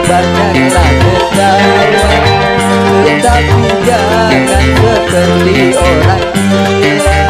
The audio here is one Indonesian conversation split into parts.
banyaklah ketawa, tetapi jangan seperti orang gila.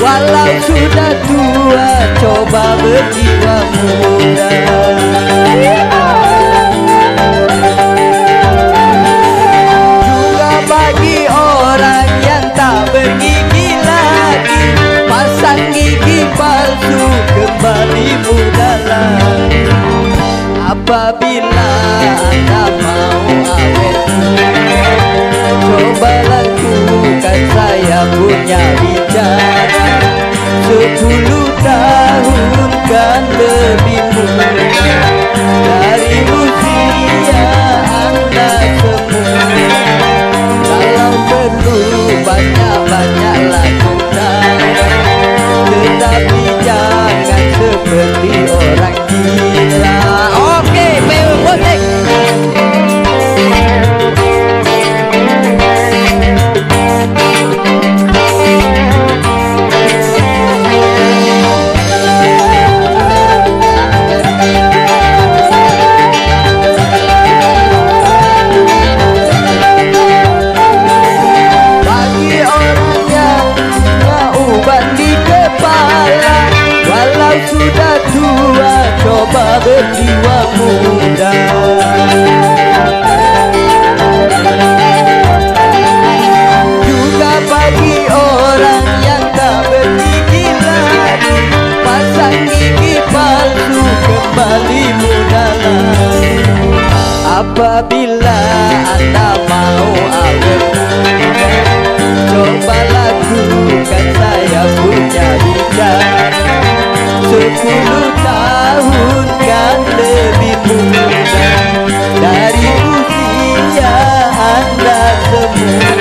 Walau sudah tua, coba berjiwa muda. Juga bagi orang yang tak bergigi lagi, pasang gigi palsu kembali muda lagi. Apabila Anda mau awet muda, coba lakukan saya punya bicara. 10 tahun kan lebih muda dari usia Anda semua. Kalau perlu banyak-banyaklah ketawa, tetapi jangan seperti orang gila. Oke, musik. Sudah tua, coba berjiwa muda. Juga bagi orang yang tak bergigi lagi, pasang gigi palsu kembali muda lagi. Apabila Anda mau awet muda, coba lakukan saya punya bicara. 10 tahun kan lebih muda dari usia Anda semua.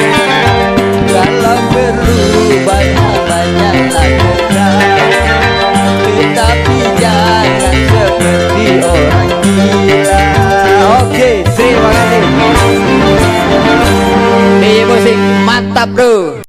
Kalau perlu banyak-banyaklah ketawa, tetapi jangan seperti orang gila. Oke, terima kasih. Ini musik mantap bro.